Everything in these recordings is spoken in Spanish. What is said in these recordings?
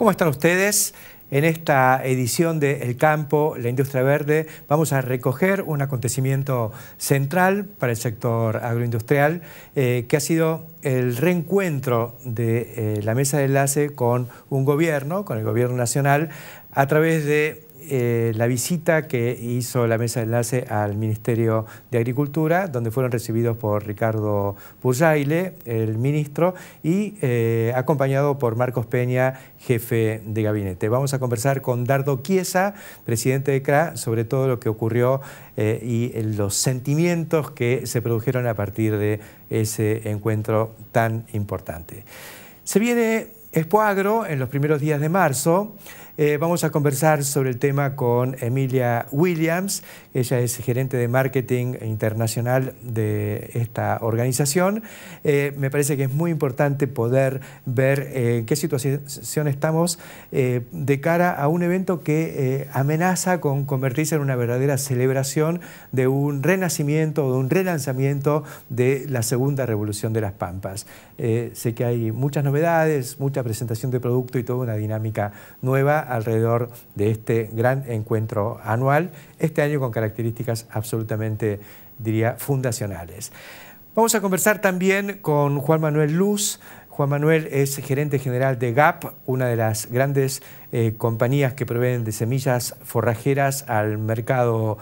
¿Cómo están ustedes? En esta edición de El Campo, la Industria Verde, vamos a recoger un acontecimiento central para el sector agroindustrial, que ha sido el reencuentro de la mesa de enlace con un gobierno, con el gobierno nacional, a través de la visita que hizo la mesa de enlace al Ministerio de Agricultura, donde fueron recibidos por Ricardo Burjaile, el ministro, y acompañado por Marcos Peña, jefe de gabinete. Vamos a conversar con Dardo Chiesa, presidente de CRA, sobre todo lo que ocurrió y los sentimientos que se produjeron a partir de ese encuentro tan importante. Se viene Expo Agro en los primeros días de marzo. Vamos a conversar sobre el tema con Emilia Williams. Ella es gerente de marketing internacional de esta organización. Me parece que es muy importante poder ver en qué situación estamos de cara a un evento que amenaza con convertirse en una verdadera celebración de un renacimiento, de un relanzamiento de la segunda revolución de las Pampas. Sé que hay muchas novedades, mucha presentación de producto y toda una dinámica nueva alrededor de este gran encuentro anual, este año con características absolutamente, diría, fundacionales. Vamos a conversar también con Juan Manuel Luz. Juan Manuel es gerente general de GAP, una de las grandes compañías que proveen de semillas forrajeras al mercado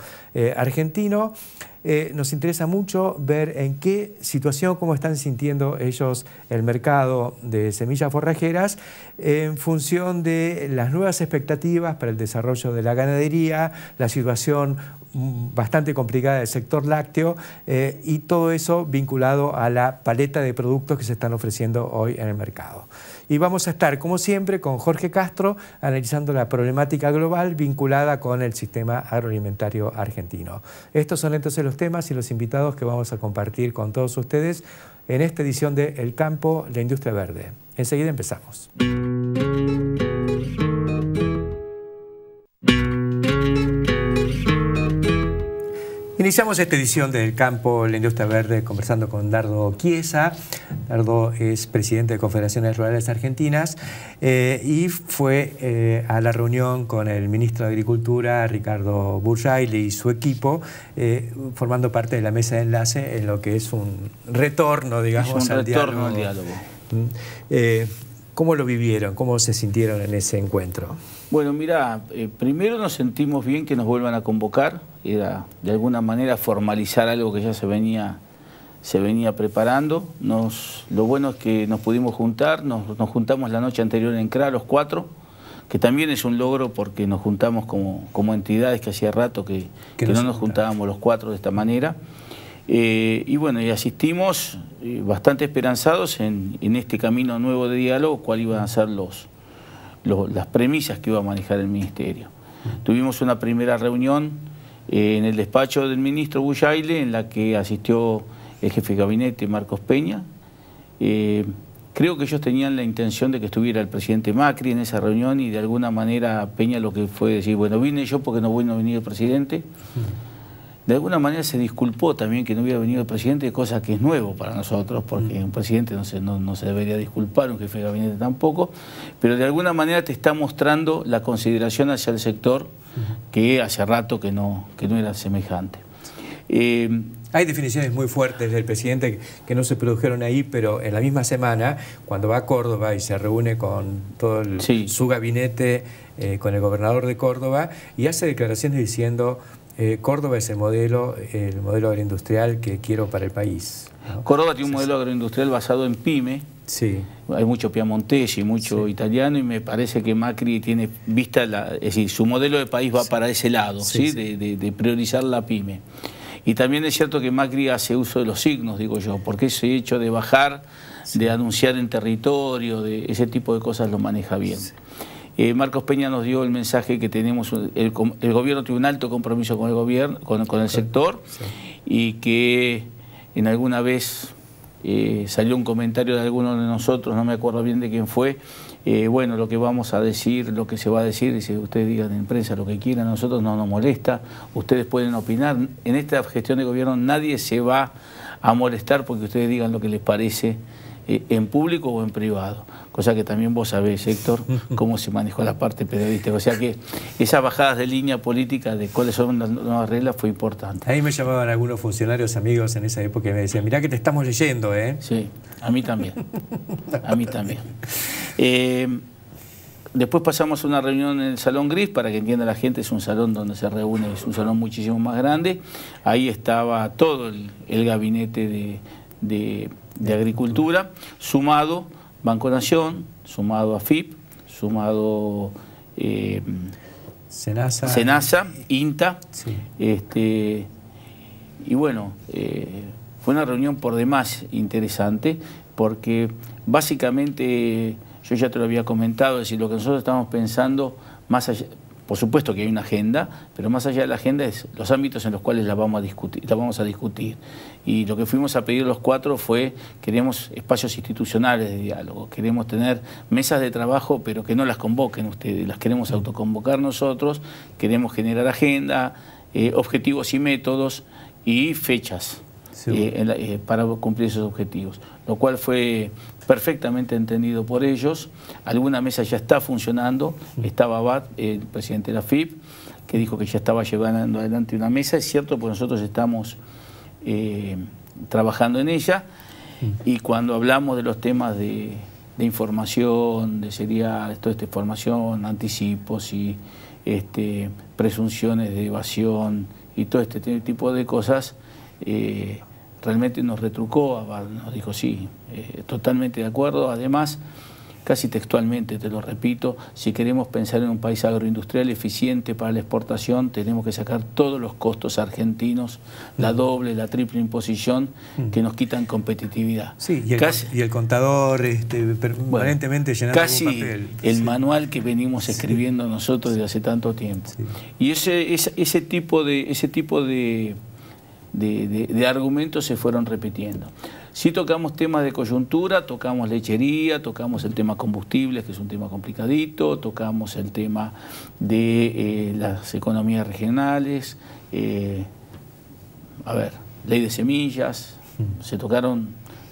argentino. Nos interesa mucho ver en qué situación, cómo están sintiendo ellos el mercado de semillas forrajeras en función de las nuevas expectativas para el desarrollo de la ganadería, la situación bastante complicada del sector lácteo y todo eso vinculado a la paleta de productos que se están ofreciendo hoy en el mercado. Y vamos a estar, como siempre, con Jorge Castro, analizando la problemática global vinculada con el sistema agroalimentario argentino. Estos son entonces los temas y los invitados que vamos a compartir con todos ustedes en esta edición de El Campo, la Industria Verde. Enseguida empezamos. Iniciamos esta edición del Campo, la Industria Verde, conversando con Dardo Chiesa. Dardo es presidente de Confederaciones Rurales Argentinas y fue a la reunión con el ministro de Agricultura, Ricardo Burjaile, y su equipo, formando parte de la mesa de enlace en lo que es un retorno, digamos, al diálogo. ¿Cómo lo vivieron? ¿Cómo se sintieron en ese encuentro? Bueno, mira, primero nos sentimos bien que nos vuelvan a convocar. Era de alguna manera formalizar algo que ya se venía preparando. Lo bueno es que nos pudimos juntar, nos juntamos la noche anterior en CRA los cuatro, que también es un logro porque nos juntamos como entidades que hacía rato que no nos juntábamos los cuatro de esta manera. Y bueno, y asistimos bastante esperanzados en este camino nuevo de diálogo, cuál iban a ser las premisas que iba a manejar el Ministerio. Tuvimos una primera reunión en el despacho del ministro Burjaile, en la que asistió el jefe de gabinete, Marcos Peña. Creo que ellos tenían la intención de que estuviera el presidente Macri en esa reunión y de alguna manera Peña lo que fue decir, bueno, vine yo porque no vino a venir el presidente. De alguna manera se disculpó también que no hubiera venido el presidente, cosa que es nuevo para nosotros, porque un presidente no se debería disculpar, un jefe de gabinete tampoco, pero de alguna manera te está mostrando la consideración hacia el sector que hace rato que no era semejante. Hay definiciones muy fuertes del presidente que no se produjeron ahí, pero en la misma semana, cuando va a Córdoba y se reúne con todo su gabinete, con el gobernador de Córdoba, y hace declaraciones diciendo: Córdoba es el modelo agroindustrial que quiero para el país, ¿no? Córdoba tiene un modelo agroindustrial basado en pyme. Sí. Hay mucho piamontesi, mucho italiano, y me parece que Macri tiene vista, es decir, su modelo de país va para ese lado, de priorizar la pyme. Y también es cierto que Macri hace uso de los signos, digo yo, porque ese hecho de bajar, de anunciar en territorio, de ese tipo de cosas lo maneja bien. Marcos Peña nos dio el mensaje que tenemos, el gobierno tiene un alto compromiso con el gobierno, con el sector, y que en alguna vez salió un comentario de alguno de nosotros, no me acuerdo bien de quién fue, bueno, lo que vamos a decir, lo que se va a decir, y si ustedes digan en prensa lo que quieran, a nosotros no nos molesta, ustedes pueden opinar. En esta gestión de gobierno nadie se va a molestar porque ustedes digan lo que les parece en público o en privado. Cosa que también vos sabés, Héctor, cómo se manejó la parte periodística. O sea que esas bajadas de línea política de cuáles son las nuevas reglas fue importante. Ahí me llamaban algunos funcionarios amigos en esa época y me decían, mirá que te estamos leyendo, ¿eh? Sí, a mí también. A mí también. Después pasamos a una reunión en el Salón Gris, para que entienda la gente, es un salón donde se reúne, es un salón muchísimo más grande. Ahí estaba todo el gabinete de Agricultura, sumado Banco Nación, sumado AFIP, sumado Senasa, INTA. Sí. Y bueno, fue una reunión por demás interesante, porque básicamente, yo ya te lo había comentado, es decir, lo que nosotros estamos pensando, más allá, por supuesto que hay una agenda, pero más allá de la agenda es los ámbitos en los cuales la vamos a discutir. Y lo que fuimos a pedir los cuatro fue, queremos espacios institucionales de diálogo, queremos tener mesas de trabajo, pero que no las convoquen ustedes, las queremos autoconvocar nosotros, queremos generar agenda, objetivos y métodos y fechas. Sí. Para cumplir esos objetivos, lo cual fue perfectamente entendido por ellos. Alguna mesa ya está funcionando, estaba Abad, el presidente de la FIP, que dijo que ya estaba llevando adelante una mesa, es cierto, pues nosotros estamos trabajando en ella, y cuando hablamos de los temas de información, de serial, toda esta información, anticipos y presunciones de evasión y todo este tipo de cosas, realmente nos retrucó, nos dijo sí, totalmente de acuerdo. Además, casi textualmente, te lo repito, si queremos pensar en un país agroindustrial eficiente para la exportación, tenemos que sacar todos los costos argentinos, la doble, la triple imposición, que nos quitan competitividad. Sí, y el contador permanentemente llenando casi un papel. El manual que venimos escribiendo nosotros desde hace tanto tiempo. Sí. Y ese tipo de argumentos se fueron repitiendo. Sí tocamos temas de coyuntura, tocamos lechería, tocamos el tema combustibles, que es un tema complicadito, tocamos el tema de las economías regionales, ley de semillas, se tocaron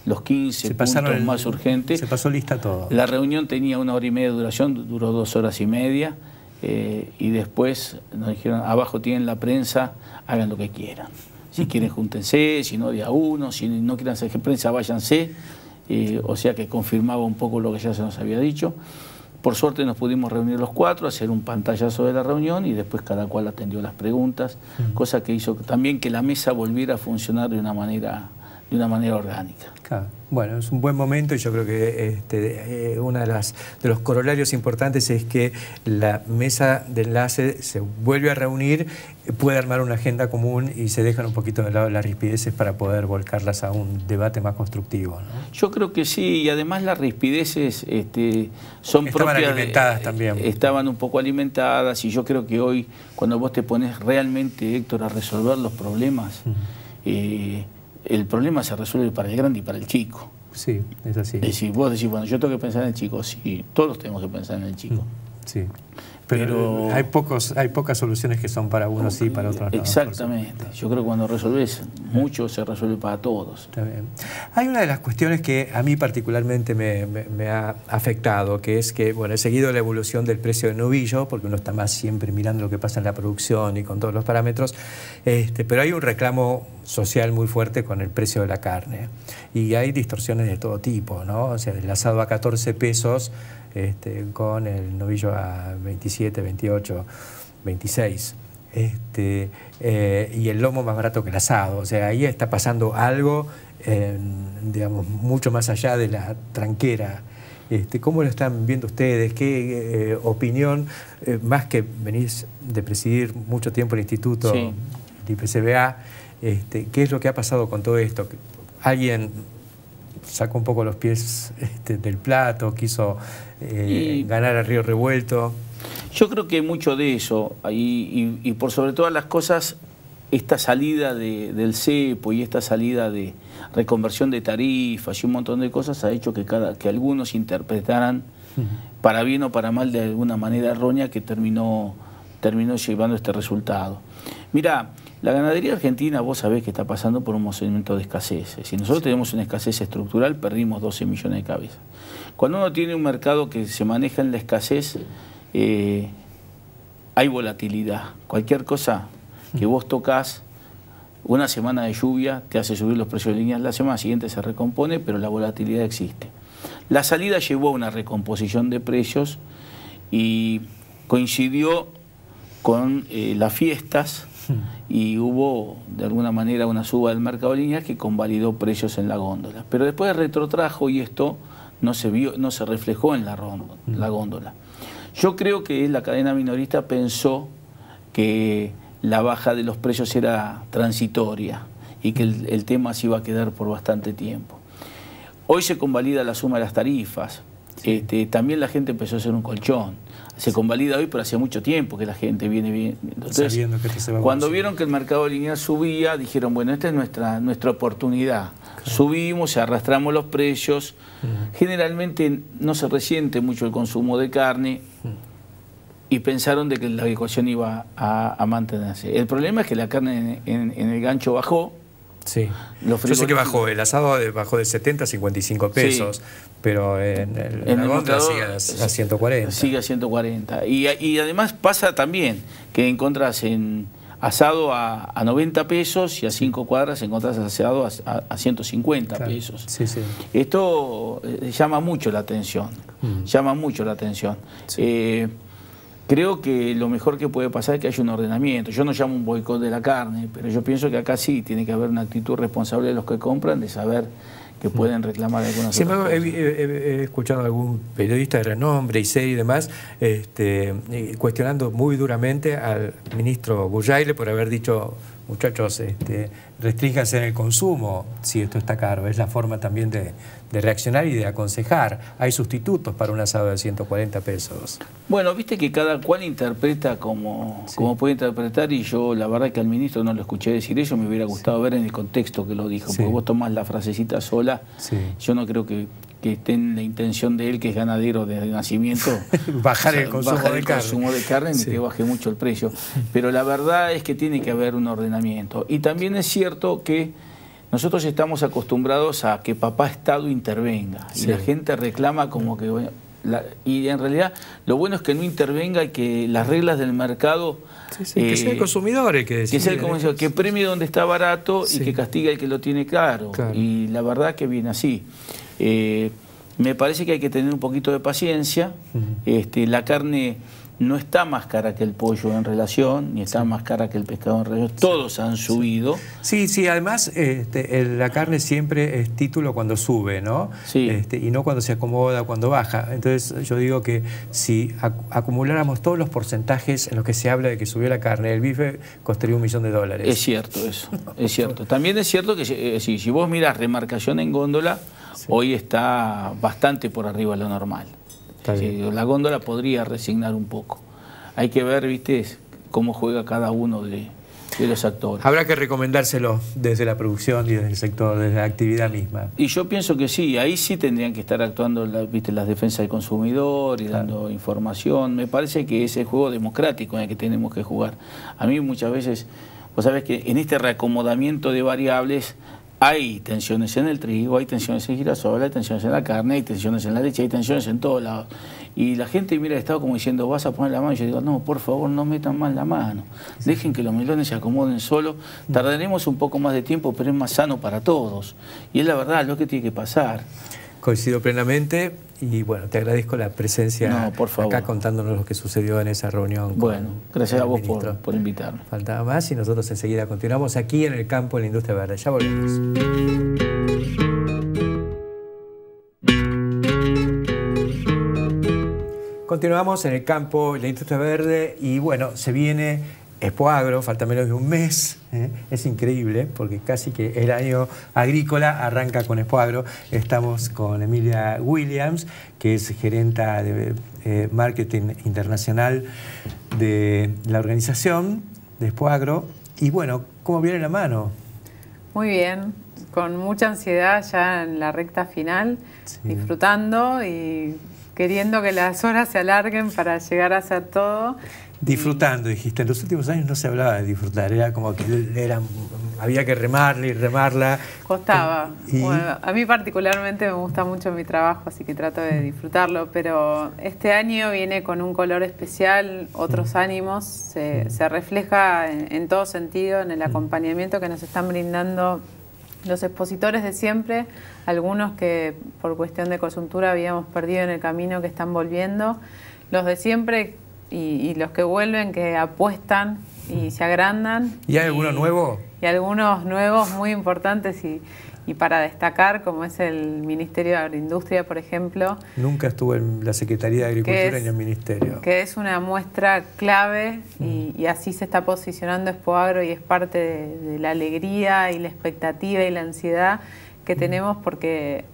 los 15 puntos más urgentes. Se pasó lista todo. La reunión tenía 1 hora y media de duración, duró 2 horas y media, y después nos dijeron, abajo tienen la prensa, hagan lo que quieran. Si quieren, júntense, si no, de a uno, si no quieren hacer prensa, váyanse. O sea que confirmaba un poco lo que ya se nos había dicho. Por suerte nos pudimos reunir los cuatro, hacer un pantallazo de la reunión y después cada cual atendió las preguntas, cosa que hizo también que la mesa volviera a funcionar de una manera orgánica. Claro. Bueno, es un buen momento y yo creo que uno de los corolarios importantes es que la mesa de enlace se vuelve a reunir, puede armar una agenda común y se dejan un poquito de lado las rispideces para poder volcarlas a un debate más constructivo, ¿no? Yo creo que sí, y además las rispideces son estaban propias alimentadas también. Estaban un poco alimentadas, y yo creo que hoy, cuando vos te pones realmente, Héctor, a resolver los problemas, el problema se resuelve para el grande y para el chico. Sí, es así. Es decir, vos decís, bueno, yo tengo que pensar en el chico, sí, todos tenemos que pensar en el chico. Sí, pero hay pocas soluciones que son para unos sí, para otros no. Exactamente. Yo creo que cuando resolvés mucho, se resuelve para todos. Está bien. Hay una de las cuestiones que a mí particularmente me ha afectado, que es que, bueno, he seguido la evolución del precio del novillo, porque uno está más siempre mirando lo que pasa en la producción y con todos los parámetros, pero hay un reclamo social muy fuerte con el precio de la carne. Y hay distorsiones de todo tipo, ¿no? O sea, el asado a 14 pesos, con el novillo a 27, 28, 26. Y el lomo más barato que el asado. O sea, ahí está pasando algo, digamos, mucho más allá de la tranquera. ¿Cómo lo están viendo ustedes? ¿Qué opinión, más que venís de presidir mucho tiempo el instituto, sí, el IPCBA, qué es lo que ha pasado con todo esto? ¿Alguien sacó un poco los pies del plato, quiso ganar a río revuelto? Yo creo que mucho de eso, y por sobre todas las cosas, esta salida del cepo y esta salida de reconversión de tarifas y un montón de cosas ha hecho que algunos interpretaran, para bien o para mal, de alguna manera errónea, que terminó llevando este resultado. Mirá, La ganadería argentina, vos sabés que está pasando por un momento de escasez. Si nosotros tenemos una escasez estructural, perdimos 12 millones de cabezas. Cuando uno tiene un mercado que se maneja en la escasez, hay volatilidad. Cualquier cosa que vos tocas, una semana de lluvia te hace subir los precios de líneas, la semana siguiente se recompone, pero la volatilidad existe. La salida llevó a una recomposición de precios y coincidió con las fiestas y hubo de alguna manera una suba del mercado de líneas que convalidó precios en la góndola. Pero después retrotrajo y esto no se reflejó en la góndola. Yo creo que la cadena minorista pensó que la baja de los precios era transitoria y que el tema se iba a quedar por bastante tiempo. Hoy se convalida la suma de las tarifas. También la gente empezó a hacer un colchón. Se convalida hoy, pero hace mucho tiempo que la gente viene bien. Entonces, cuando vieron que el mercado lineal subía, dijeron, bueno, esta es nuestra oportunidad. Claro. Subimos, arrastramos los precios. Generalmente no se resiente mucho el consumo de carne y pensaron de que la ecuación iba a mantenerse. El problema es que la carne en el gancho bajó. Sí. Yo sé que bajó, el asado bajó de 70 a 55 pesos, sí, pero en la góndola sigue a 140. Sigue a 140. Y además pasa también que encontrás en asado a 90 pesos y a 5 cuadras encontrás asado a 150 pesos. Sí, sí. Esto llama mucho la atención, llama mucho la atención. Sí. Creo que lo mejor que puede pasar es que haya un ordenamiento. Yo no llamo un boicot de la carne, pero yo pienso que acá sí tiene que haber una actitud responsable de los que compran, de saber que pueden reclamar algunas otras cosas. He escuchado a algún periodista de renombre y serie y demás cuestionando muy duramente al ministro Bujaile por haber dicho, muchachos, restrínjanse en el consumo si esto está caro. Es la forma también de reaccionar y de aconsejar. Hay sustitutos para un asado de 140 pesos. Bueno, viste que cada cual interpreta como puede interpretar, y yo la verdad que al ministro no lo escuché decir eso, me hubiera gustado ver en el contexto que lo dijo, porque vos tomás la frasecita sola, yo no creo que esté en la intención de él, que es ganadero de nacimiento, bajar el consumo de carne ni que baje mucho el precio. Pero la verdad es que tiene que haber un ordenamiento. Y también es cierto que nosotros estamos acostumbrados a que papá Estado intervenga. Y la gente reclama como que... Bueno, y en realidad lo bueno es que no intervenga y que las reglas del mercado... que sea el consumidor el que decide. Que sea el consumidor, que premie donde está barato y que castigue al que lo tiene caro. Y la verdad que viene así. Me parece que hay que tener un poquito de paciencia. La carne no está más cara que el pollo en relación, ni está más cara que el pescado en relación. Todos han subido. Sí, además la carne siempre es título cuando sube, ¿no? Y no cuando se acomoda, cuando baja. Entonces yo digo que si acumuláramos todos los porcentajes en los que se habla de que subió la carne, el bife costaría $1 millón. Es cierto eso, es cierto. También es cierto que si vos mirás remarcación en góndola, hoy está bastante por arriba de lo normal. La góndola podría resignar un poco. Hay que ver, viste, cómo juega cada uno de los actores. Habrá que recomendárselo desde la producción y desde el sector, desde la actividad misma. Y yo pienso que sí, ahí sí tendrían que estar actuando viste, las defensas del consumidor y dando información. Me parece que es el juego democrático en el que tenemos que jugar. A mí muchas veces, vos sabés que en este reacomodamiento de variables hay tensiones en el trigo, hay tensiones en girasol, hay tensiones en la carne, hay tensiones en la leche, hay tensiones en todos lados. Y la gente mira el Estado como diciendo, vas a poner la mano. Y yo digo, no, por favor, no metan más la mano. Dejen que los melones se acomoden solos. Tardaremos un poco más de tiempo, pero es más sano para todos. Y es la verdad, lo que tiene que pasar. Coincido plenamente y bueno, te agradezco la presencia acá contándonos lo que sucedió en esa reunión. Bueno, gracias a vos por invitarme. Faltaba más y nosotros enseguida continuamos aquí en el campo de la industria verde. Ya volvemos. Continuamos en el campo de la industria verde y bueno, se viene Expoagro, falta menos de un mes, es increíble porque casi que el año agrícola arranca con Expoagro. Estamos con Emilia Williams, que es gerenta de marketing internacional de la organización de Expoagro. Y bueno, ¿cómo viene la mano? Muy bien, con mucha ansiedad ya en la recta final, disfrutando y queriendo que las horas se alarguen para llegar a hacer todo. Disfrutando, dijiste. En los últimos años no se hablaba de disfrutar, era como que había que remarla y remarla. Costaba. Bueno, a mí particularmente me gusta mucho mi trabajo, así que trato de disfrutarlo, pero este año viene con un color especial, otros ánimos, se refleja en todo sentido, en el acompañamiento que nos están brindando los expositores de siempre, algunos que por cuestión de coyuntura habíamos perdido en el camino, que están volviendo, los de siempre y los que vuelven, que apuestan y se agrandan. ¿Y hay alguno nuevo? Y algunos nuevos muy importantes y para destacar, como es el Ministerio de Agroindustria, por ejemplo. Nunca estuve en la Secretaría de Agricultura ni en el Ministerio. Que es una muestra clave y así se está posicionando Expoagro, y es parte de la alegría y la expectativa y la ansiedad que tenemos, porque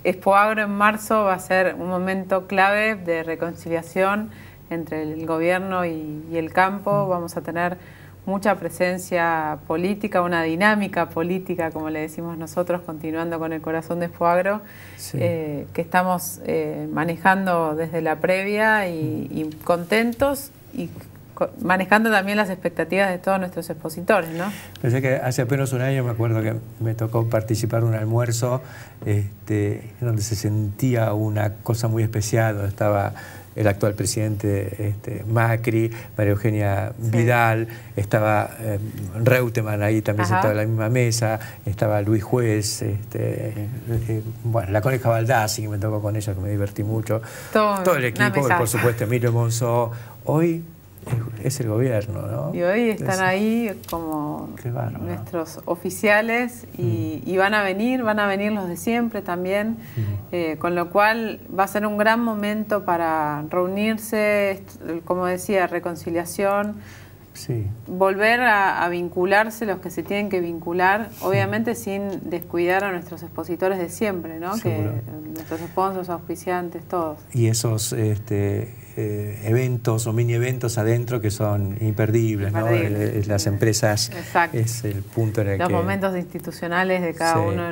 Expoagro en marzo va a ser un momento clave de reconciliación entre el gobierno y el campo. Vamos a tener mucha presencia política, una dinámica política, como le decimos nosotros, continuando con el corazón de Expoagro, sí, que estamos manejando desde la previa y contentos, y manejando también las expectativas de todos nuestros expositores, ¿no? Pensé que hace apenas un año me acuerdo que me tocó participar en un almuerzo donde se sentía una cosa muy especial, donde estaba el actual presidente Macri, María Eugenia Vidal, sí, estaba Reutemann ahí también sentado en la misma mesa, estaba Luis Juez, bueno, la Coneja Baldassi, que me tocó con ella, que me divertí mucho, todo el equipo, y por supuesto Emilio Monzó. Hoy es el gobierno, ¿no? Y hoy están ahí como nuestros oficiales y van a venir los de siempre también, con lo cual va a ser un gran momento para reunirse, como decía, reconciliación, sí, volver a vincularse los que se tienen que vincular, obviamente sin descuidar a nuestros expositores de siempre, ¿no? Que nuestros sponsors, auspiciantes, todos. Y esos eventos o mini eventos adentro que son imperdibles, ¿no? Las empresas. Exacto. Es el punto en el los momentos institucionales de cada uno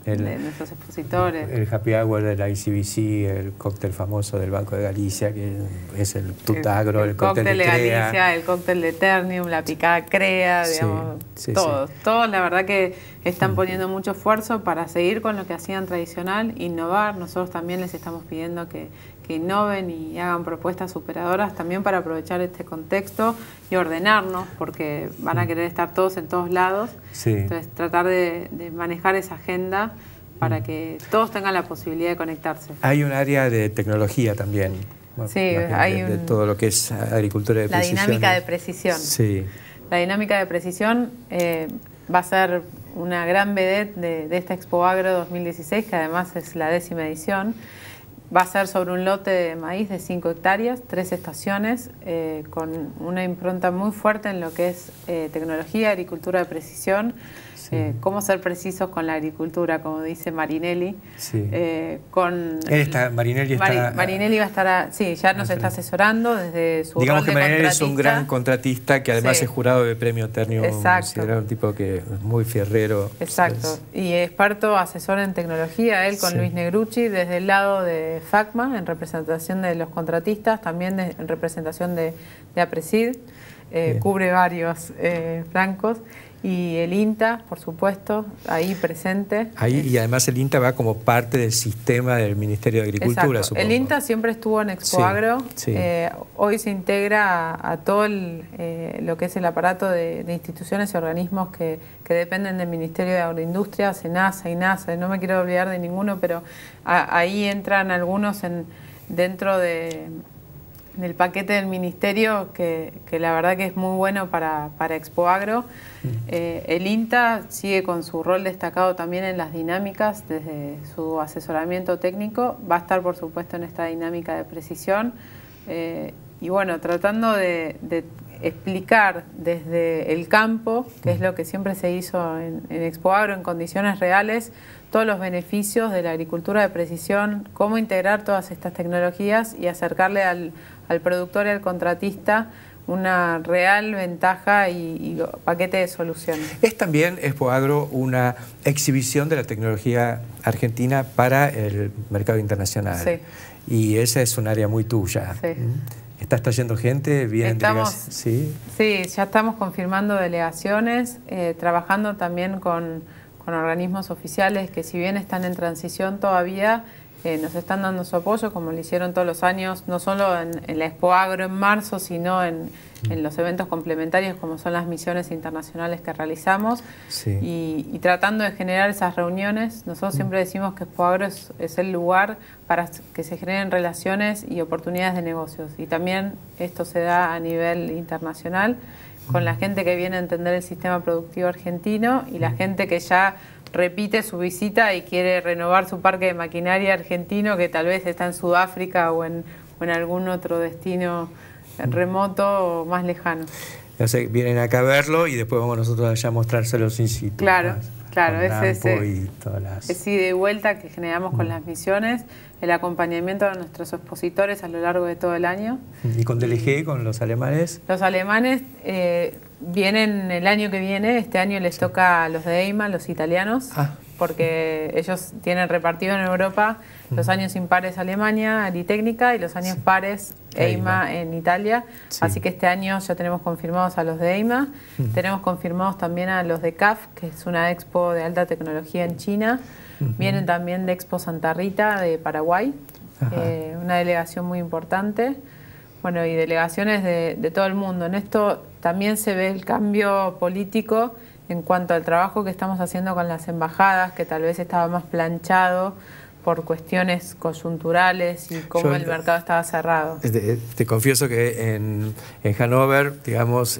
de nuestros expositores. El happy hour de la ICBC, el cóctel famoso del Banco de Galicia, que es el Tutagro, el cóctel de Galicia, el cóctel de Ternium, la picada CREA, digamos, todos la verdad que están poniendo mucho esfuerzo para seguir con lo que hacían tradicional, innovar. Nosotros también les estamos pidiendo que innoven y hagan propuestas superadoras también para aprovechar este contexto y ordenarnos, porque van a querer estar todos en todos lados. Sí. Entonces tratar de manejar esa agenda para que todos tengan la posibilidad de conectarse. Hay un área de tecnología también. Bueno, sí, hay de todo lo que es agricultura de precisión. La dinámica de precisión. Sí. La dinámica de precisión va a ser una gran vedette de esta Expoagro 2016, que además es la 10ª edición. Va a ser sobre un lote de maíz de 5 hectáreas, 3 estaciones, con una impronta muy fuerte en lo que es tecnología, agricultura de precisión, cómo ser precisos con la agricultura, como dice Marinelli. Sí. Marinelli va a estar, sí, ya nos está asesorando desde su Digamos rol de que Marinelli contratista. es un gran contratista que además es jurado de premio Ternium, considerado un tipo que es muy fierrero. Exacto, y experto asesor en tecnología, él con Luis Negrucci, desde el lado de FACMA, en representación de los contratistas, también en representación de APRESID, cubre varios flancos. Y el INTA, por supuesto, ahí presente. Y además el INTA va como parte del sistema del Ministerio de Agricultura, supongo. El INTA siempre estuvo en Expoagro. Hoy se integra a todo lo que es el aparato de instituciones y organismos que dependen del Ministerio de Agroindustria, SENASA, INASA, no me quiero olvidar de ninguno, pero ahí entran algunos dentro del paquete del Ministerio que la verdad que es muy bueno para Expoagro. El INTA sigue con su rol destacado también en las dinámicas desde su asesoramiento técnico. Va a estar, por supuesto, en esta dinámica de precisión. Y bueno, tratando de explicar desde el campo, que es lo que siempre se hizo en Expoagro, en condiciones reales, todos los beneficios de la agricultura de precisión, cómo integrar todas estas tecnologías y acercarle al productor y al contratista una real ventaja y paquete de soluciones. Es también Expo Agro una exhibición de la tecnología argentina para el mercado internacional. Sí. Y esa es un área muy tuya. Sí. ¿Estás trayendo gente? ¿Sí? Sí, ya estamos confirmando delegaciones, trabajando también con organismos oficiales que, si bien están en transición todavía, nos están dando su apoyo, como lo hicieron todos los años, no solo en la Expo Agro en marzo, sino en los eventos complementarios como son las misiones internacionales que realizamos. Sí. Y tratando de generar esas reuniones. Nosotros siempre decimos que Expo Agro es el lugar para que se generen relaciones y oportunidades de negocios, y también esto se da a nivel internacional con la gente que viene a entender el sistema productivo argentino y la gente que ya repite su visita y quiere renovar su parque de maquinaria argentino, que tal vez está en Sudáfrica o en algún otro destino remoto o más lejano. O sea, vienen acá a verlo y después vamos nosotros allá a mostrárselos in situ. Claro, claro, es ese ida y vuelta que generamos con las misiones, el acompañamiento de nuestros expositores a lo largo de todo el año. ¿Y con DLG, con los alemanes? Los alemanes vienen el año que viene. Este año les toca a los de EIMA, los italianos, porque ellos tienen repartido en Europa los años impares Alemania, Aritécnica, y los años pares EIMA en Italia. Sí. Así que este año ya tenemos confirmados a los de EIMA. Tenemos confirmados también a los de CAF, que es una expo de alta tecnología en China. Vienen también de Expo Santa Rita de Paraguay, una delegación muy importante. Bueno, y delegaciones de todo el mundo. En esto también se ve el cambio político en cuanto al trabajo que estamos haciendo con las embajadas, que tal vez estaba más planchado por cuestiones coyunturales y cómo el mercado estaba cerrado. Te confieso que en Hannover, digamos,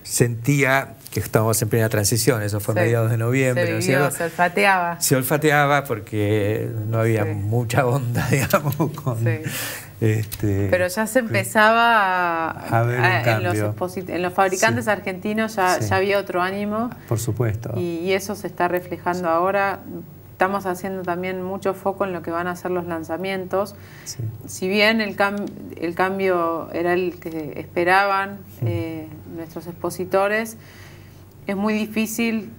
sentía que estábamos en plena transición. Eso fue a mediados de noviembre. Se olfateaba. Se olfateaba porque no había mucha onda, digamos, con... Pero ya se empezaba a ver un cambio. En los fabricantes argentinos ya había otro ánimo. Por supuesto. Y eso se está reflejando ahora. Estamos haciendo también mucho foco en lo que van a ser los lanzamientos. Sí. Si bien el cambio era el que esperaban nuestros expositores, es muy difícil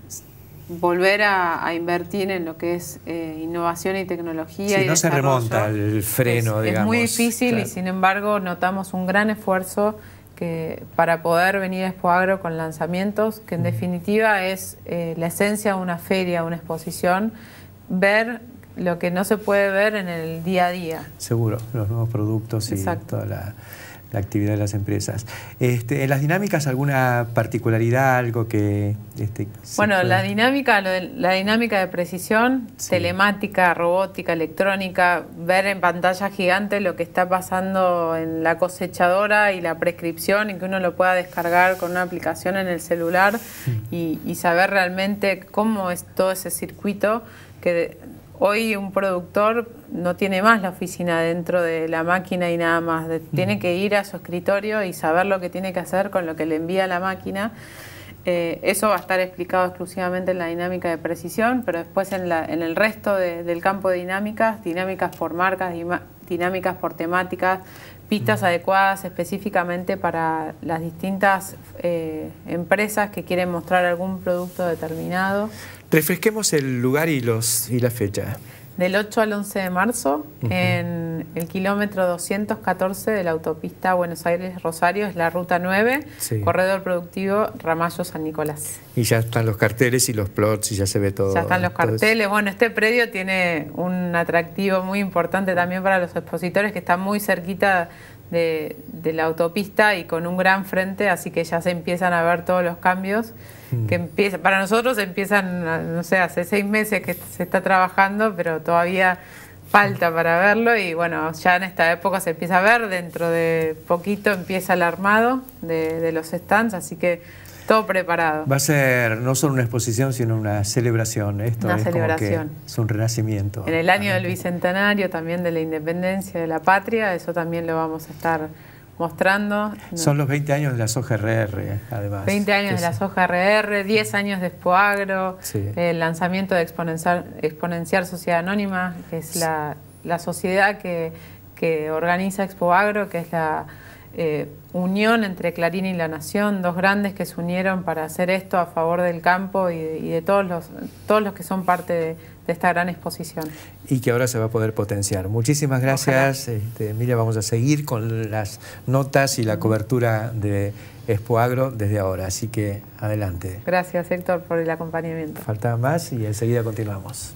volver a invertir en lo que es innovación y tecnología. Sí, y no se remonta el freno, digamos. Es muy difícil, claro. Y sin embargo notamos un gran esfuerzo para poder venir a Expo Agro con lanzamientos, que en definitiva es la esencia de una feria, una exposición, ver lo que no se puede ver en el día a día. Seguro, los nuevos productos y toda la actividad de las empresas. ¿En las dinámicas alguna particularidad, algo que... bueno, la dinámica de precisión, telemática, robótica, electrónica, ver en pantalla gigante lo que está pasando en la cosechadora y la prescripción, y que uno lo pueda descargar con una aplicación en el celular y saber realmente cómo es todo ese circuito, que hoy un productor no tiene más la oficina dentro de la máquina y nada más. Tiene que ir a su escritorio y saber lo que tiene que hacer con lo que le envía la máquina. Eso va a estar explicado exclusivamente en la dinámica de precisión, pero después en el resto del campo de dinámicas por marcas, dinámicas por temáticas, pistas adecuadas específicamente para las distintas empresas que quieren mostrar algún producto determinado. Refresquemos el lugar y la fecha. Del 8 al 11 de marzo, en el kilómetro 214 de la autopista Buenos Aires-Rosario, es la ruta 9, corredor productivo Ramallo-San Nicolás. Y ya están los carteles y los plots y ya se ve todo. Ya están los carteles. Bueno, este predio tiene un atractivo muy importante también para los expositores, que está muy cerquita de la autopista y con un gran frente, así que ya se empiezan a ver todos los cambios. Para nosotros empiezan, no sé, hace 6 meses que se está trabajando, pero todavía falta para verlo, y bueno, ya en esta época se empieza a ver, dentro de poquito empieza el armado de los stands, así que todo preparado. Va a ser no solo una exposición, sino una celebración. Esto una es celebración. Como que es un renacimiento. En el año del Bicentenario también de la Independencia de la Patria, eso también lo vamos a estar mostrando. Son los 20 años de la soja RR, además. 20 años de la soja RR, 10 años de Expo Agro, el lanzamiento de Exponenciar Sociedad Anónima, que es la sociedad que organiza Expo Agro, que es unión entre Clarín y La Nación, dos grandes que se unieron para hacer esto a favor del campo y de todos los que son parte de esta gran exposición. Y que ahora se va a poder potenciar. Muchísimas gracias, Emilia. Vamos a seguir con las notas y la cobertura de Expoagro desde ahora, así que adelante. Gracias, Héctor, por el acompañamiento. Falta más y enseguida continuamos.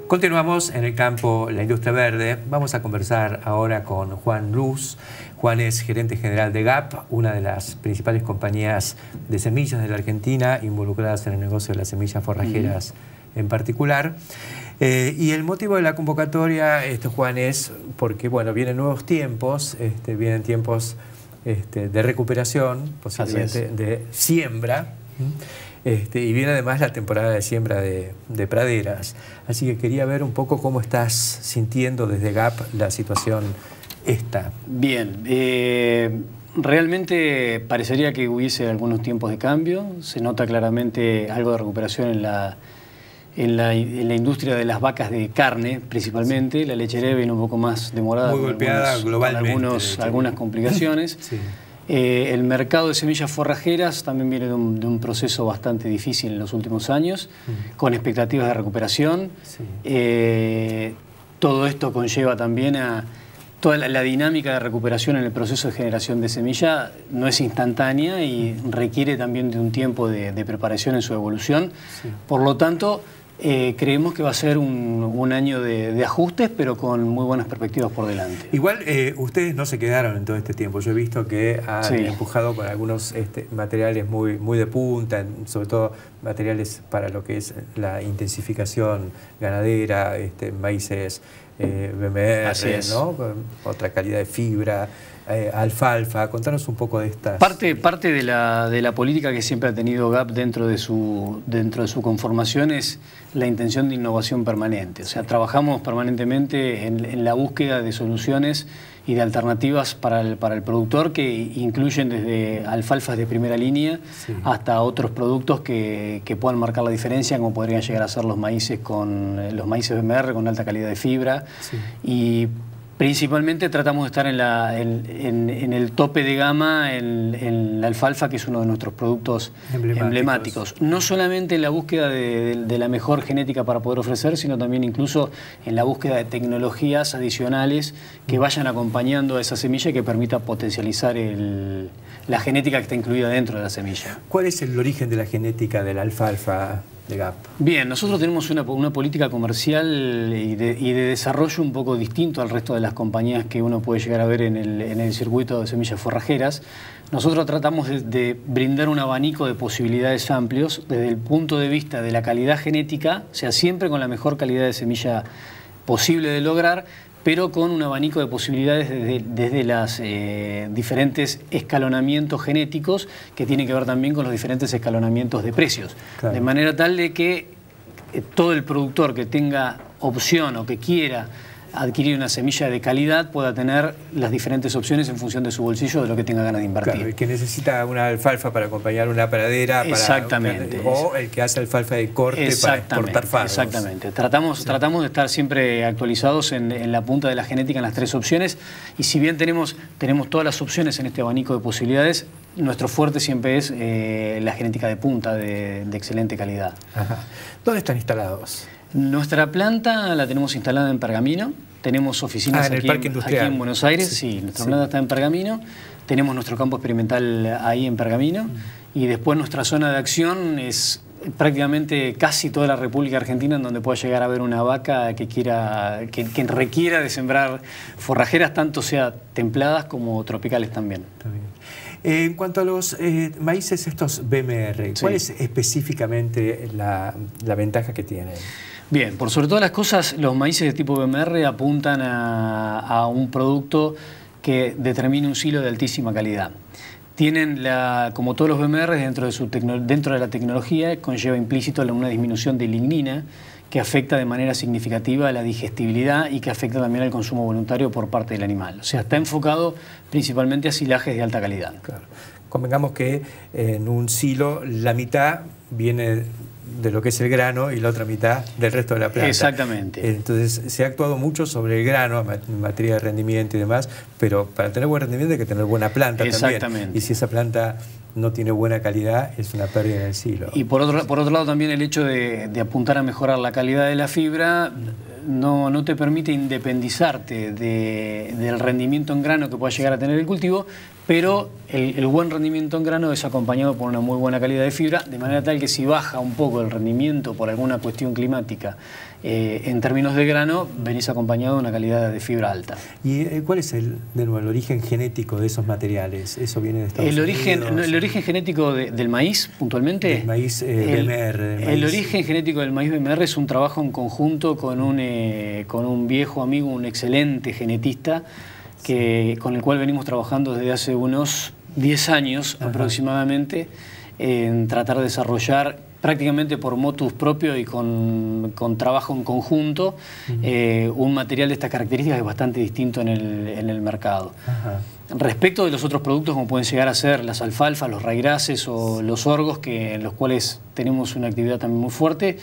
Continuamos en el campo La Industria Verde. Vamos a conversar ahora con Juan Luz. Juan es gerente general de GAP, una de las principales compañías de semillas de la Argentina, involucradas en el negocio de las semillas forrajeras en particular. Y el motivo de la convocatoria, Juan, es porque bueno, vienen nuevos tiempos, vienen tiempos de recuperación, posiblemente de siembra. Y viene además la temporada de siembra de praderas. Así que quería ver un poco cómo estás sintiendo desde GAP la situación esta. Bien, realmente parecería que hubiese algunos tiempos de cambio. Se nota claramente algo de recuperación en la industria de las vacas de carne, principalmente. Sí. La lechería viene un poco más demorada. Muy golpeada globalmente. Algunas complicaciones. Sí. El mercado de semillas forrajeras también viene de un proceso bastante difícil en los últimos años, con expectativas de recuperación. Sí. Todo esto conlleva también a toda la dinámica de recuperación en el proceso de generación de semilla. No es instantánea y requiere también de un tiempo de preparación en su evolución. Sí. Por lo tanto, creemos que va a ser un año de ajustes, pero con muy buenas perspectivas por delante. Igual, ustedes no se quedaron en todo este tiempo. Yo he visto que han empujado con algunos materiales muy de punta, sobre todo materiales para lo que es la intensificación ganadera, maíces BMR, ¿no? Otra calidad de fibra. Alfalfa, contanos un poco de estas. Parte de la política que siempre ha tenido GAP dentro de su conformación es la intención de innovación permanente. O sea, trabajamos permanentemente en la búsqueda de soluciones y de alternativas para el productor, que incluyen desde alfalfas de primera línea hasta otros productos que puedan marcar la diferencia, como podrían llegar a ser los maíces BMR con alta calidad de fibra. Sí. Y principalmente tratamos de estar en el tope de gama en la alfalfa, que es uno de nuestros productos emblemáticos. No solamente en la búsqueda de la mejor genética para poder ofrecer, sino también incluso en la búsqueda de tecnologías adicionales que vayan acompañando a esa semilla y que permita potencializar la genética que está incluida dentro de la semilla. ¿Cuál es el origen de la genética de la alfalfa de GAP? Bien, nosotros tenemos una política comercial y de desarrollo un poco distinto al resto de las compañías que uno puede llegar a ver en el circuito de semillas forrajeras. Nosotros tratamos de brindar un abanico de posibilidades amplios desde el punto de vista de la calidad genética, o sea, siempre con la mejor calidad de semilla posible de lograr, pero con un abanico de posibilidades desde los diferentes escalonamientos genéticos, que tienen que ver también con los diferentes escalonamientos de precios. Claro. De manera tal de que todo el productor que tenga opción o que quiera adquirir una semilla de calidad pueda tener las diferentes opciones en función de su bolsillo, de lo que tenga ganas de invertir. Claro, el que necesita una alfalfa para acompañar una pradera, exactamente, o el que hace alfalfa de corte para exportar fardos. Exactamente. Tratamos de estar siempre actualizados en la punta de la genética en las tres opciones, y si bien tenemos todas las opciones en este abanico de posibilidades, nuestro fuerte siempre es la genética de punta de excelente calidad. Ajá. ¿Dónde están instalados? Nuestra planta la tenemos instalada en Pergamino. Tenemos oficinas aquí en Buenos Aires. Sí, nuestra planta está en Pergamino. Tenemos nuestro campo experimental ahí en Pergamino. Y después nuestra zona de acción es prácticamente casi toda la República Argentina, en donde pueda llegar a haber una vaca que requiera de sembrar forrajeras, tanto sea templadas como tropicales también. Está bien. En cuanto a los maíces estos BMR, ¿cuál es específicamente la ventaja que tienen? Bien, por sobre todas las cosas, los maíces de tipo BMR apuntan a un producto que determina un silo de altísima calidad. Tienen, como todos los BMR, dentro de la tecnología, conlleva implícito una disminución de lignina, que afecta de manera significativa la digestibilidad y que afecta también al consumo voluntario por parte del animal. O sea, está enfocado principalmente a silajes de alta calidad. Claro. convengamos que en un silo la mitad viene de lo que es el grano y la otra mitad del resto de la planta. Exactamente. Entonces se ha actuado mucho sobre el grano en materia de rendimiento y demás, pero para tener buen rendimiento hay que tener buena planta también. Y si esa planta no tiene buena calidad, es una pérdida en el silo. Y por otro lado también el hecho de apuntar a mejorar la calidad de la fibra no te permite independizarte del rendimiento en grano que pueda llegar a tener el cultivo, pero el buen rendimiento en grano es acompañado por una muy buena calidad de fibra, de manera tal que si baja un poco el rendimiento por alguna cuestión climática en términos de grano, venís acompañado de una calidad de fibra alta. ¿Y cuál es el origen genético de esos materiales? ¿Eso viene de Estados Unidos? El origen genético del maíz, puntualmente. Del maíz BMR. El origen genético del maíz BMR es un trabajo en conjunto con un viejo amigo, un excelente genetista, con el cual venimos trabajando desde hace unos 10 años aproximadamente, en tratar de desarrollar prácticamente por motus propio y con trabajo en conjunto, un material de estas características es bastante distinto en el mercado. Respecto de los otros productos, como pueden llegar a ser las alfalfas, los raigrases o los sorgos, en los cuales tenemos una actividad también muy fuerte,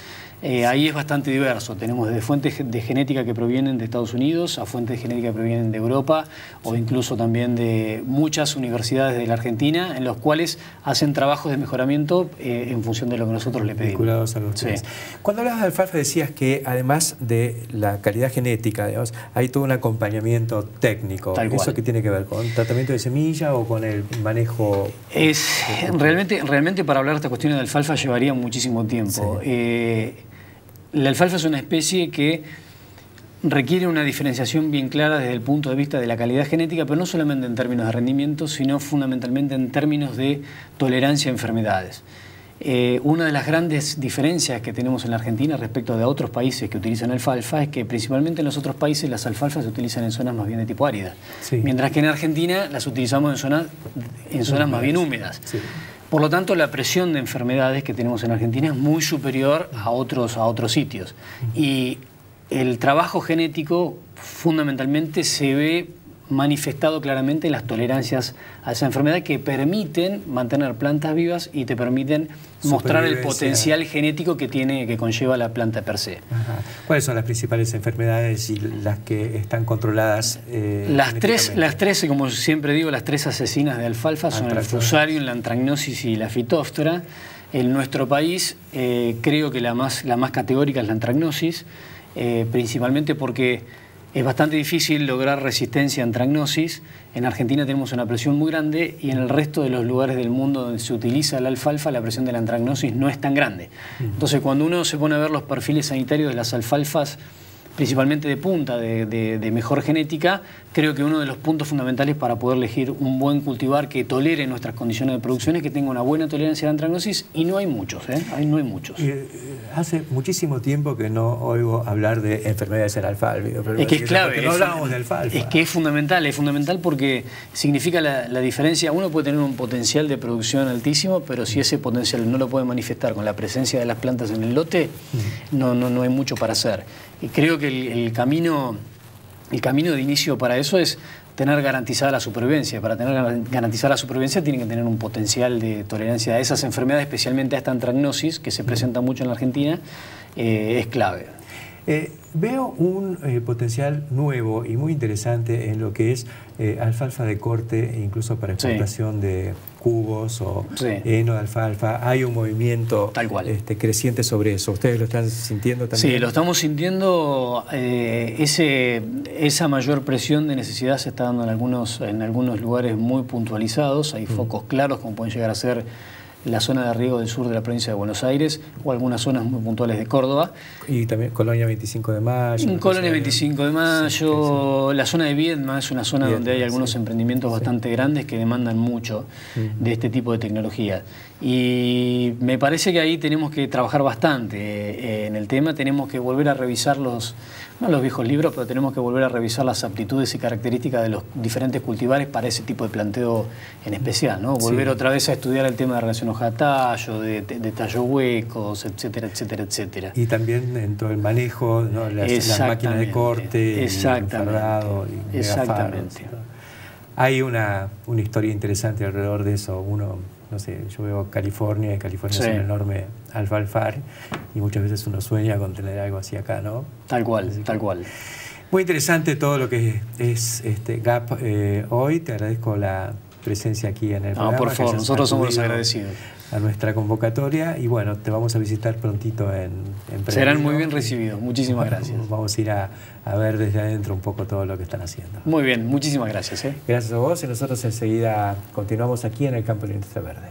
ahí es bastante diverso. Tenemos desde fuentes de genética que provienen de Estados Unidos a fuentes de genética que provienen de Europa o incluso también de muchas universidades de la Argentina, en los cuales hacen trabajos de mejoramiento en función de lo que nosotros le pedimos. Vinculados a los tres. Cuando hablabas de alfalfa decías que además de la calidad genética, digamos, hay todo un acompañamiento técnico. ¿Eso qué tiene que ver? ¿Con tratamiento de semilla o con el manejo? Realmente para hablar de esta cuestión de alfalfa llevaría muchísimo tiempo. La alfalfa es una especie que requiere una diferenciación bien clara desde el punto de vista de la calidad genética, pero no solamente en términos de rendimiento, sino fundamentalmente en términos de tolerancia a enfermedades. Una de las grandes diferencias que tenemos en la Argentina respecto de otros países que utilizan alfalfa es que principalmente en los otros países las alfalfas se utilizan en zonas más bien de tipo árida, mientras que en Argentina las utilizamos en zonas más bien húmedas. Por lo tanto, la presión de enfermedades que tenemos en Argentina es muy superior a otros sitios. Y el trabajo genético fundamentalmente se ve manifestado claramente en las tolerancias a esa enfermedad que permiten mantener plantas vivas y te permiten mostrar el potencial genético que conlleva la planta per se. ¿Cuáles son las principales enfermedades y las que están controladas? Las tres, como siempre digo, las tres asesinas de alfalfa son el fusarium, la antracnosis y la fitóftora. En nuestro país creo que la más categórica es la antracnosis, principalmente porque es bastante difícil lograr resistencia a antracnosis. En Argentina tenemos una presión muy grande y en el resto de los lugares del mundo donde se utiliza la alfalfa la presión de la antracnosis no es tan grande. Entonces cuando uno se pone a ver los perfiles sanitarios de las alfalfas, principalmente de punta, de mejor genética, creo que uno de los puntos fundamentales para poder elegir un buen cultivar que tolere nuestras condiciones de producción es que tenga una buena tolerancia a la antracnosis, y no hay muchos, no hay muchos. Hace muchísimo tiempo que no oigo hablar de enfermedades en alfalfa. Es que es clave. Porque no hablábamos de alfalfa. Es que es fundamental porque significa la diferencia. Uno puede tener un potencial de producción altísimo, pero si ese potencial no lo puede manifestar con la presencia de las plantas en el lote, no hay mucho para hacer. Y creo que el camino de inicio para eso es tener garantizada la supervivencia. Para tener garantizada la supervivencia tienen que tener un potencial de tolerancia a esas enfermedades, especialmente a esta antracnosis, que se presenta mucho en la Argentina, es clave. Veo un potencial nuevo y muy interesante en lo que es alfalfa de corte, incluso para exportación de cubos o heno de alfalfa. Hay un movimiento creciente sobre eso. ¿Ustedes lo están sintiendo también? Sí, lo estamos sintiendo. Esa mayor presión de necesidad se está dando en algunos lugares muy puntualizados. Hay focos claros, como pueden llegar a ser la zona de riego del sur de la provincia de Buenos Aires o algunas zonas muy puntuales de Córdoba. Y también Colonia 25 de Mayo. Colonia 25 de Mayo, la zona de Viedma es una zona donde hay algunos emprendimientos bastante grandes que demandan mucho de este tipo de tecnología. Y me parece que ahí tenemos que trabajar bastante en el tema, tenemos que volver a revisar no los viejos libros, pero tenemos que volver a revisar las aptitudes y características de los diferentes cultivares para ese tipo de planteo en especial, ¿no? Volver otra vez a estudiar el tema de relación hoja-tallo, de tallo huecos, etcétera, etcétera, etcétera. Y también en todo el manejo, ¿no? las máquinas de corte, el fardado, exactamente. Hay una historia interesante alrededor de eso. No sé, yo veo California, y California es un enorme alfalfar, y muchas veces uno sueña con tener algo así acá, ¿no? Tal cual, tal cual. Muy interesante todo lo que es GAP hoy. Te agradezco la presencia aquí en el programa. Por favor, nosotros somos los agradecidos. A nuestra convocatoria, y bueno, te vamos a visitar prontito en Serán muy bien recibidos, muchísimas gracias. Vamos a ir a ver desde adentro un poco todo lo que están haciendo. Muy bien, muchísimas gracias. Gracias a vos, y nosotros enseguida continuamos aquí en el campo de la industria verde.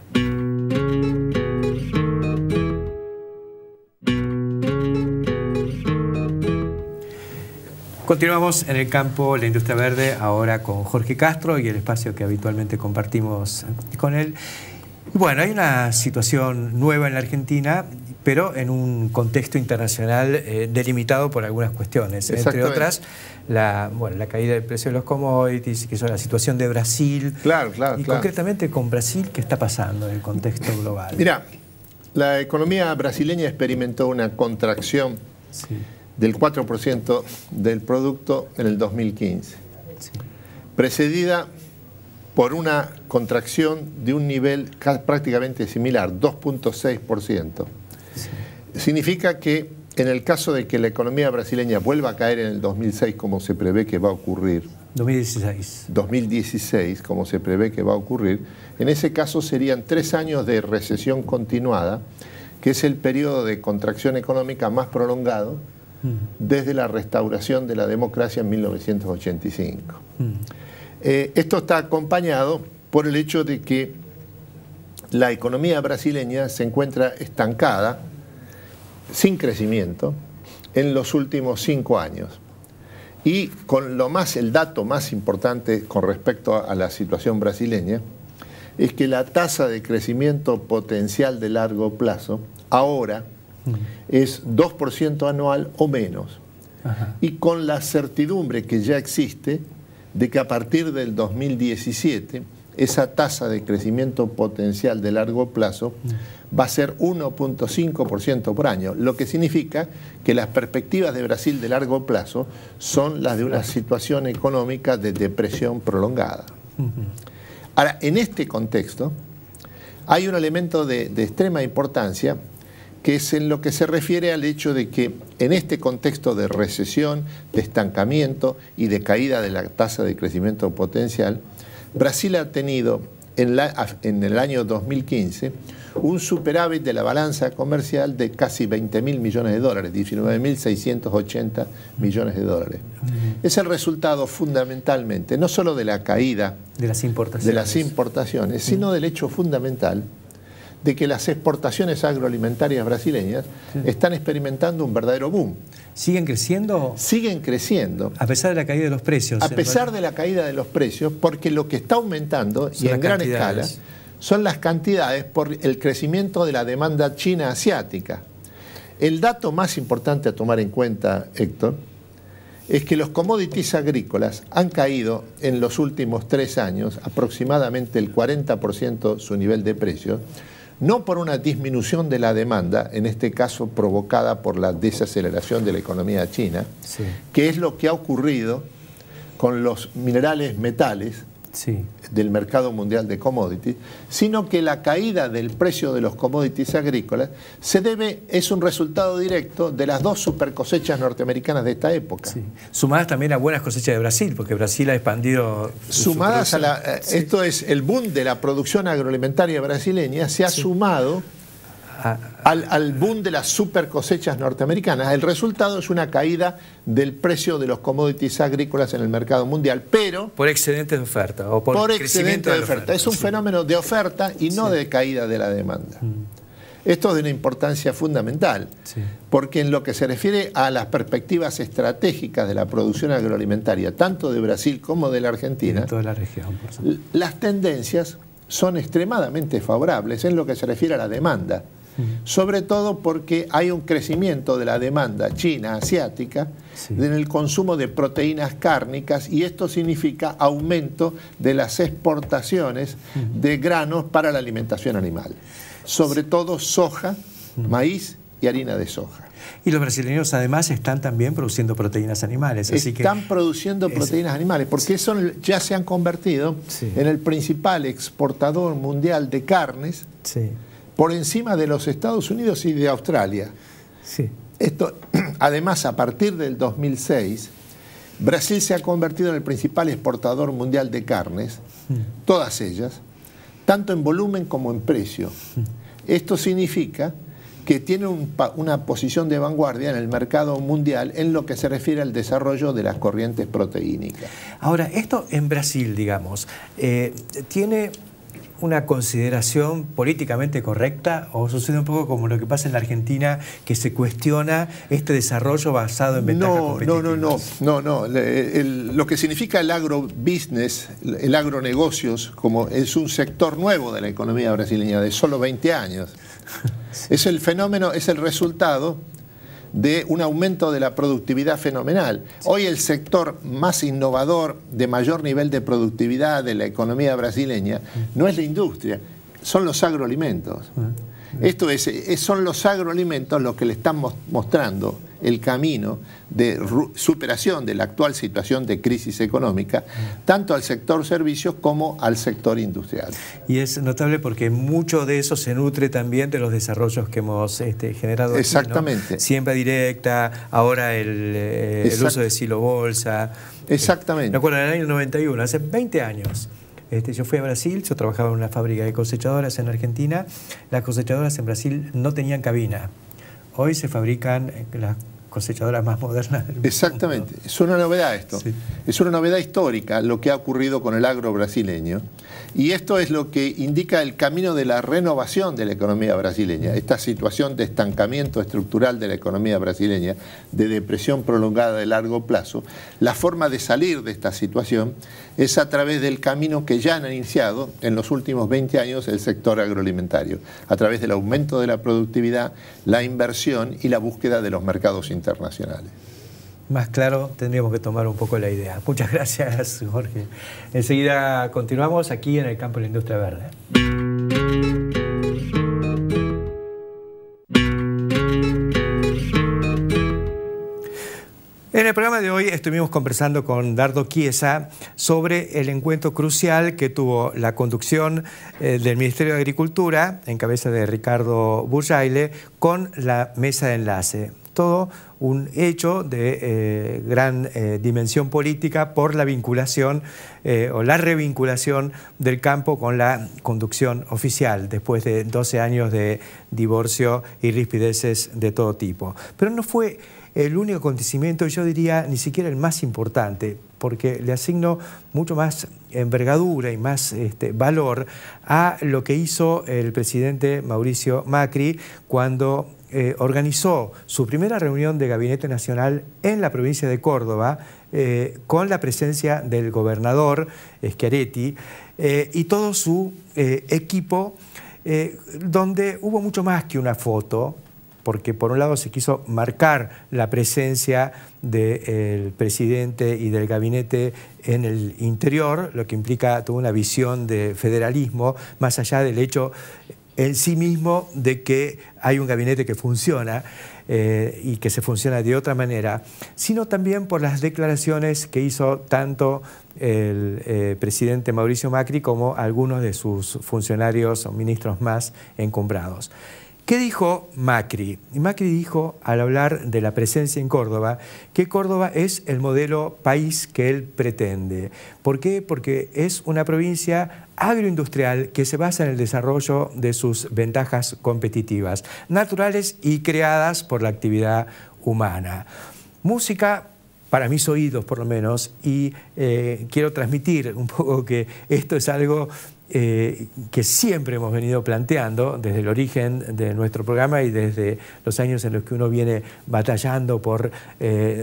Continuamos en el campo la industria verde, ahora con Jorge Castro y el espacio que habitualmente compartimos con él. Bueno, hay una situación nueva en la Argentina, pero en un contexto internacional delimitado por algunas cuestiones. Entre otras, la caída del precio de los commodities, que es la situación de Brasil. Claro. Concretamente con Brasil, ¿qué está pasando en el contexto global? Mira, la economía brasileña experimentó una contracción del 4% del producto en el 2015, precedida por una contracción de un nivel prácticamente similar, 2.6%. Significa que en el caso de que la economía brasileña vuelva a caer en el 2006, como se prevé que va a ocurrir, 2016, como se prevé que va a ocurrir, en ese caso serían 3 años de recesión continuada, que es el periodo de contracción económica más prolongado desde la restauración de la democracia en 1985. Esto está acompañado por el hecho de que la economía brasileña se encuentra estancada, sin crecimiento, en los últimos 5 años. Y con el dato más importante con respecto a la situación brasileña, es que la tasa de crecimiento potencial de largo plazo ahora es 2% anual o menos. Y con la certidumbre que ya existe de que a partir del 2017 esa tasa de crecimiento potencial de largo plazo va a ser 1.5% por año, lo que significa que las perspectivas de Brasil de largo plazo son las de una situación económica de depresión prolongada. Ahora, en este contexto hay un elemento de extrema importancia, que es en lo que se refiere al hecho de que en este contexto de recesión, de estancamiento y de caída de la tasa de crecimiento potencial, Brasil ha tenido en el año 2015 un superávit de la balanza comercial de casi 20.000 millones de dólares, 19.680 millones de dólares. Es el resultado fundamentalmente, no solo de la caída de las importaciones, sino del hecho fundamental de que las exportaciones agroalimentarias brasileñas están experimentando un verdadero boom. ¿Siguen creciendo? Siguen creciendo. A pesar de la caída de los precios. A pesar de la caída de los precios, porque lo que está aumentando, y en gran escala, son las cantidades por el crecimiento de la demanda china asiática. El dato más importante a tomar en cuenta, Héctor, es que los commodities agrícolas han caído en los últimos 3 años aproximadamente el 40% su nivel de precio, no por una disminución de la demanda, en este caso provocada por la desaceleración de la economía china, que es lo que ha ocurrido con los minerales metales del mercado mundial de commodities, sino que la caída del precio de los commodities agrícolas es un resultado directo de las 2 super cosechas norteamericanas de esta época. Sumadas también a buenas cosechas de Brasil, porque Brasil ha expandido... Sumadas esto es el boom de la producción agroalimentaria brasileña, se ha sumado al boom de las super cosechas norteamericanas. El resultado es una caída del precio de los commodities agrícolas en el mercado mundial, pero... Por excedente de oferta o por excedente de oferta. Es un fenómeno de oferta y no de caída de la demanda. Esto es de una importancia fundamental, porque en lo que se refiere a las perspectivas estratégicas de la producción agroalimentaria, tanto de Brasil como de la Argentina, de toda la región, por supuesto, las tendencias son extremadamente favorables en lo que se refiere a la demanda. Sobre todo porque hay un crecimiento de la demanda china asiática en el consumo de proteínas cárnicas, y esto significa aumento de las exportaciones de granos para la alimentación animal, sobre todo soja, maíz y harina de soja. Y los brasileños además están también produciendo proteínas animales. Así están produciendo proteínas animales, porque ya se han convertido en el principal exportador mundial de carnes, por encima de los Estados Unidos y de Australia. Esto, además, a partir del 2006, Brasil se ha convertido en el principal exportador mundial de carnes, todas ellas, tanto en volumen como en precio. Esto significa que tiene una posición de vanguardia en el mercado mundial en lo que se refiere al desarrollo de las corrientes proteínicas. Ahora, esto en Brasil, digamos, ¿tiene una consideración políticamente correcta o sucede un poco como lo que pasa en la Argentina, que se cuestiona este desarrollo basado en ventajas competitivas? No. Lo que significa el agrobusiness, el agronegocios, como es un sector nuevo de la economía brasileña, de solo 20 años. Es el fenómeno, es el resultado de un aumento de la productividad fenomenal. Hoy el sector más innovador, de mayor nivel de productividad de la economía brasileña, no es la industria, son los agroalimentos. Esto son los agroalimentos los que le están mostrando el camino de superación de la actual situación de crisis económica, tanto al sector servicios como al sector industrial. Y es notable porque mucho de eso se nutre también de los desarrollos que hemos generado aquí, exactamente, ¿no? Siembra directa, ahora el uso de silobolsa. Exactamente. Me acuerdo en el año 91, hace 20 años. Yo fui a Brasil, yo trabajaba en una fábrica de cosechadoras en Argentina. Las cosechadoras en Brasil no tenían cabina. Hoy se fabrican las cosechadoras más modernas del mundo. Exactamente, es una novedad esto. Es una novedad histórica lo que ha ocurrido con el agro brasileño. Y esto es lo que indica el camino de la renovación de la economía brasileña. Esta situación de estancamiento estructural de la economía brasileña, de depresión prolongada de largo plazo, la forma de salir de esta situación es a través del camino que ya han iniciado en los últimos 20 años el sector agroalimentario, a través del aumento de la productividad, la inversión y la búsqueda de los mercados internacionales. Más claro, tendríamos que tomar un poco la idea. Muchas gracias, Jorge. Enseguida continuamos aquí en el campo de la industria verde. En el programa de hoy estuvimos conversando con Dardo Chiesa sobre el encuentro crucial que tuvo la conducción del Ministerio de Agricultura, en cabeza de Ricardo Burjaile, con la mesa de enlace. Todo un hecho de gran dimensión política por la vinculación o la revinculación del campo con la conducción oficial, después de 12 años de divorcio y rispideces de todo tipo. Pero no fue el único acontecimiento, yo diría ni siquiera el más importante, porque le asigno mucho más envergadura y más valor a lo que hizo el presidente Mauricio Macri cuando organizó su primera reunión de Gabinete Nacional en la provincia de Córdoba, con la presencia del gobernador Schiaretti y todo su equipo, donde hubo mucho más que una foto, porque por un lado se quiso marcar la presencia del presidente y del gabinete en el interior, lo que implica toda una visión de federalismo, más allá del hecho en sí mismo de que hay un gabinete que funciona y que se funciona de otra manera, sino también por las declaraciones que hizo tanto el presidente Mauricio Macri como algunos de sus funcionarios o ministros más encumbrados. ¿Qué dijo Macri? Macri dijo, al hablar de la presencia en Córdoba, que Córdoba es el modelo país que él pretende. ¿Por qué? Porque es una provincia agroindustrial que se basa en el desarrollo de sus ventajas competitivas, naturales y creadas por la actividad humana. Música para mis oídos, por lo menos, y quiero transmitir un poco que esto es algo que siempre hemos venido planteando desde el origen de nuestro programa y desde los años en los que uno viene batallando por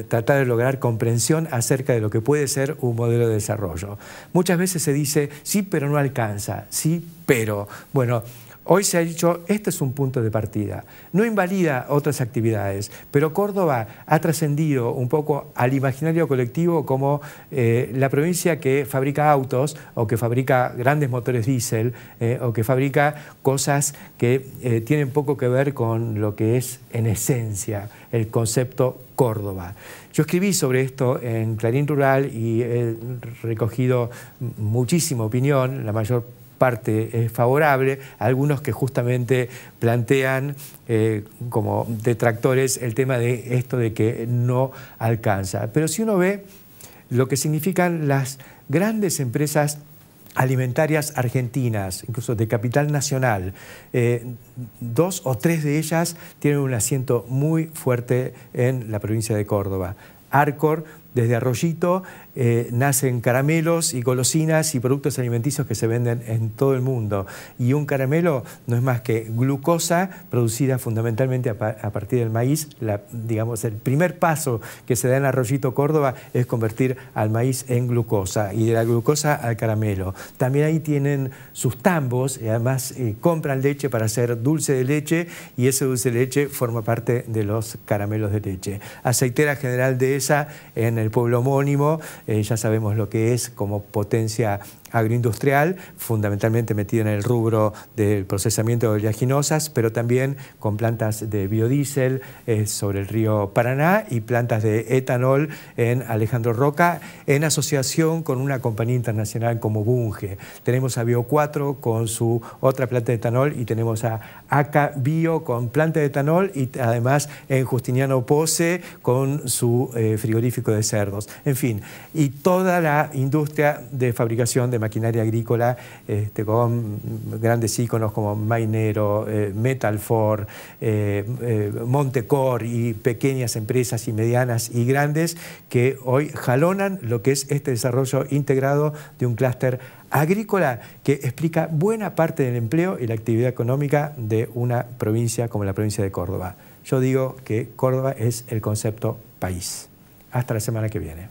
tratar de lograr comprensión acerca de lo que puede ser un modelo de desarrollo. Muchas veces se dice, sí, pero no alcanza, sí, pero. Bueno, Hoy se ha dicho, este es un punto de partida. No invalida otras actividades, pero Córdoba ha trascendido un poco al imaginario colectivo como la provincia que fabrica autos o que fabrica grandes motores diésel o que fabrica cosas que tienen poco que ver con lo que es en esencia el concepto Córdoba. Yo escribí sobre esto en Clarín Rural y he recogido muchísima opinión, la mayor parte es favorable, algunos que justamente plantean como detractores el tema de esto de que no alcanza. Pero si uno ve lo que significan las grandes empresas alimentarias argentinas, incluso de capital nacional, 2 o 3 de ellas tienen un asiento muy fuerte en la provincia de Córdoba. Arcor, desde Arroyito, nacen caramelos y golosinas y productos alimenticios que se venden en todo el mundo. Y un caramelo no es más que glucosa producida fundamentalmente a partir del maíz. Digamos, el primer paso que se da en Arroyito, Córdoba, es convertir al maíz en glucosa y de la glucosa al caramelo. También ahí tienen sus tambos y además compran leche para hacer dulce de leche y ese dulce de leche forma parte de los caramelos de leche. Aceitera General Dehesa en el pueblo homónimo, ya sabemos lo que es como potencia agroindustrial, fundamentalmente metida en el rubro del procesamiento de oleaginosas, pero también con plantas de biodiesel sobre el río Paraná y plantas de etanol en Alejandro Roca, en asociación con una compañía internacional como Bunge. Tenemos a Bio4 con su otra planta de etanol y tenemos a ACA Bio con planta de etanol y además en Justiniano Pose con su frigorífico de cerdos. En fin, y toda la industria de fabricación de maquinaria agrícola con grandes íconos como Mainero, Metalfor, Montecor y pequeñas empresas y medianas y grandes que hoy jalonan lo que es este desarrollo integrado de un clúster agrícola que explica buena parte del empleo y la actividad económica de una provincia como la provincia de Córdoba. Yo digo que Córdoba es el concepto país. Hasta la semana que viene.